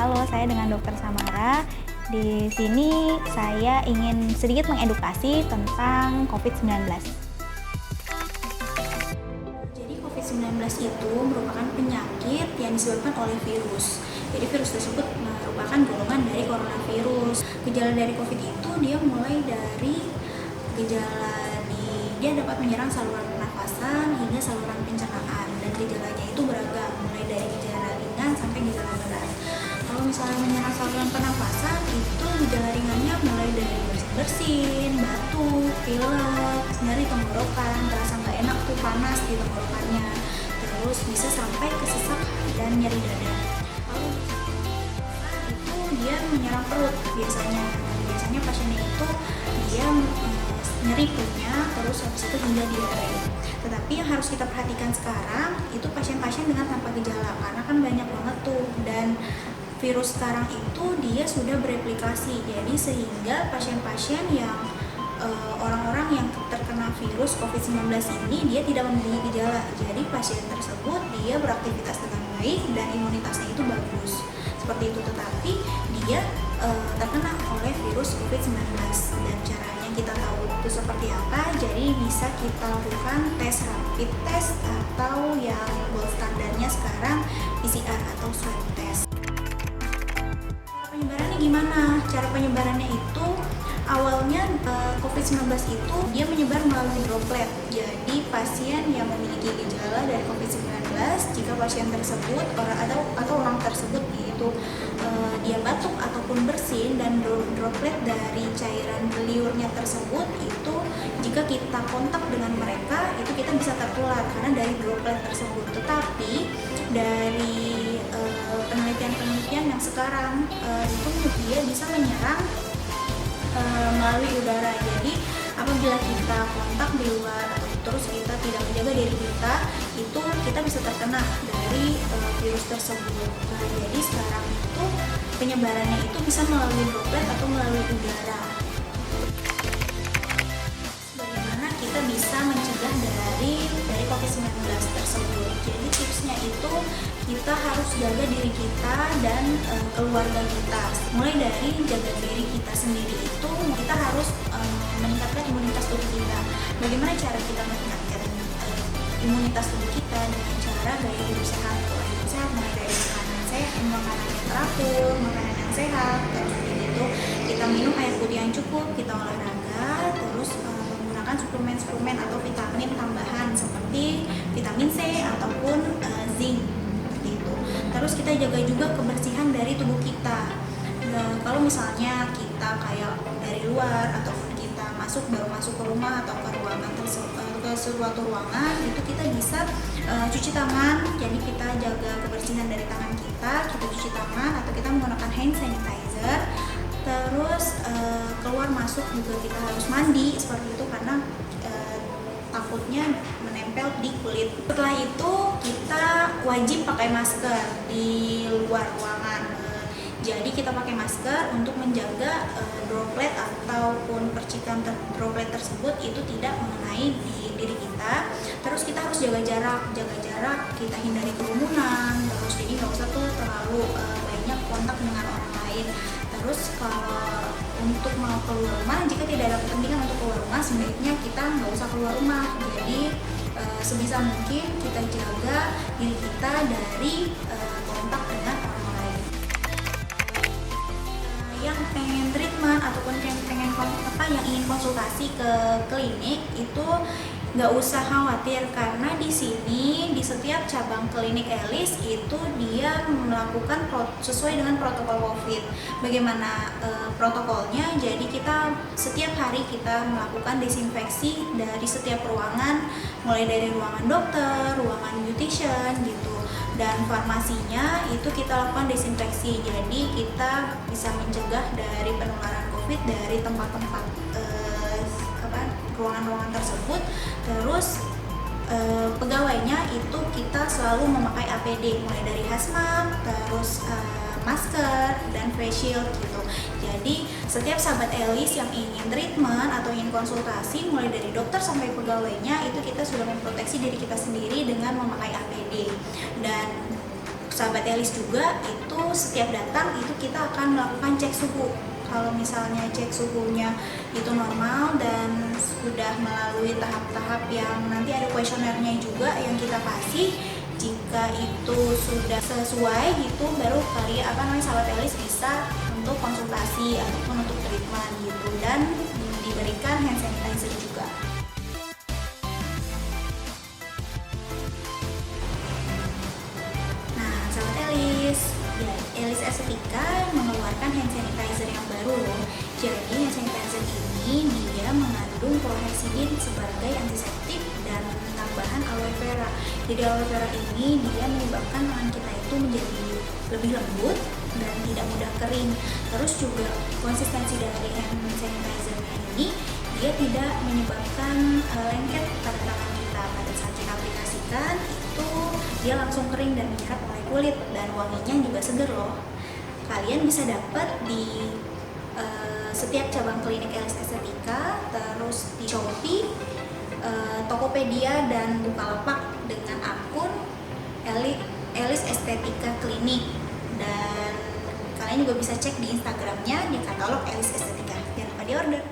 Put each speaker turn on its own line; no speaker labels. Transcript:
Halo, saya dengan Dokter Samara. Di sini saya ingin sedikit mengedukasi tentang COVID-19. Jadi COVID-19 itu merupakan penyakit yang disebabkan oleh virus. Jadi virus tersebut merupakan golongan dari coronavirus. Gejala dari COVID itu dia mulai dari dia dapat menyerang saluran pernafasan hingga saluran pencernaan, dan gejalanya itu beragam, mulai dari gejala ringan sampai gejala berat. Kalau misalnya menyerang saluran pernafasan, itu gejala ringannya mulai dari bersin, batuk, pilek, nyeri tenggorokan, terasa nggak enak tuh, panas di tenggorokannya, terus bisa sampai ke sesak dan nyeri dada. Kalau itu dia menyerang perut biasanya pasiennya itu dia nyeri perutnya, terus habis itu hingga diare. Tetapi yang harus kita perhatikan sekarang itu pasien-pasien dengan tanpa gejala, karena kan banyak banget tuh, dan virus sekarang itu dia sudah bereplikasi, jadi sehingga pasien-pasien yang orang-orang yang terkena virus COVID-19 ini dia tidak mempunyai gejala. Jadi pasien tersebut dia beraktivitas dengan baik dan imunitasnya itu bagus. Seperti itu, tetapi dia terkena oleh virus COVID-19, dan caranya kita tahu itu seperti apa. Jadi bisa kita lakukan tes rapid test atau yang gold standarnya sekarang PCR atau swab test. Penyebarannya gimana? Cara penyebarannya itu awalnya COVID-19 itu dia menyebar melalui droplet. Jadi pasien yang memiliki gejala dari COVID-19, jika pasien tersebut atau orang tersebut itu dia batuk ataupun bersin, dan droplet dari cairan liurnya tersebut itu jika kita kontak dengan mereka itu kita bisa tertular karena dari droplet tersebut. Tetapi dari penelitian yang sekarang itu dia bisa menyerang melalui udara. Jadi apabila kita kontak di luar atau terus kita tidak menjaga diri kita, itu kita bisa terkena dari virus tersebut. Nah, jadi sekarang itu penyebarannya itu bisa melalui droplet atau melalui udara. Bagaimana kita bisa mencegah dari COVID-19 tersebut? Jadi tipsnya itu kita harus jaga diri kita dan keluarga kita. Mulai dari jaga diri kita sendiri itu kita harus meningkatkan imunitas tubuh kita. Bagaimana cara kita meningkatkan imunitas tubuh kita? Dengan cara gaya hidup sehat. Gaya hidup sehat mulai dari makanan yang teratur, makanan yang sehat, terus itu kita minum air putih yang cukup, kita olahraga, terus menggunakan suplemen atau vitamin tambahan seperti vitamin C ataupun zinc. Terus kita jaga juga kebersihan dari tubuh kita. Kalau misalnya kita kayak dari luar ataupun kita baru masuk ke rumah atau ke ruangan ke suatu ruangan, itu kita bisa cuci tangan. Jadi kita jaga kebersihan dari tangan kita cuci tangan atau kita menggunakan hand sanitizer. Terus keluar masuk juga kita harus mandi seperti itu, karena takutnya menempel di kulit. Setelah itu kita wajib pakai masker di luar ruangan. Jadi kita pakai masker untuk menjaga droplet ataupun percikan droplet tersebut itu tidak mengenai di diri kita. Terus kita harus jaga jarak, kita hindari kerumunan. Terus jadi nggak usah tuh terlalu banyak kontak dengan orang lain. Terus kalau untuk mau keluar rumah, jika tidak ada kepentingan untuk keluar rumah, sebaiknya kita nggak usah keluar rumah. Jadi sebisa mungkin kita jaga diri kita dari kontak dengan orang lain. Yang pengen treatment ataupun yang ingin konsultasi ke klinik itu nggak usah khawatir, karena di sini di setiap cabang klinik Elis itu dia melakukan sesuai dengan protokol COVID. Bagaimana protokolnya? Jadi kita setiap hari kita melakukan desinfeksi dari setiap ruangan, mulai dari ruangan dokter, ruangan beautician gitu, dan farmasinya itu kita lakukan desinfeksi. Jadi kita bisa mencegah dari penularan COVID dari tempat-tempat ruangan-ruangan tersebut. Terus pegawainya itu kita selalu memakai APD, mulai dari hazmat, terus masker dan face shield gitu. Jadi setiap sahabat Elis yang ingin treatment atau ingin konsultasi, mulai dari dokter sampai pegawainya, itu kita sudah memproteksi diri kita sendiri dengan memakai APD. Dan sahabat Elis juga itu setiap datang itu kita akan melakukan cek suhu. Kalau misalnya cek suhunya itu normal dan sudah melalui tahap-tahap yang nanti ada kuesionernya juga yang kita kasih, jika itu sudah sesuai gitu, baru sahabat Elis bisa untuk konsultasi ataupun untuk treatment gitu, dan diberikan hand sanitizer juga. Nah, sahabat Elis, ya, Elis Estetika mengeluarkan hand sanitizer yang baru loh. Jadi hand sanitizer ini dia mengandung chlorhexidine sebagai antiseptik dan tambahan aloe vera. Jadi aloe vera ini dia menyebabkan tangan kita itu menjadi lebih lembut dan tidak mudah kering. Terus juga konsistensi dari hand sanitizer ini dia tidak menyebabkan lengket pada tangan kita. Pada saat kita aplikasikan itu dia langsung kering dan menyerap oleh kulit, dan wanginya juga seger loh. Kalian bisa dapat di setiap cabang klinik Elis Estetika, terus di Shopee, Tokopedia, dan Bukalapak dengan akun Elis Estetika Klinik. Dan kalian juga bisa cek di Instagramnya di katalog Elis Estetika. Jangan lupa di order.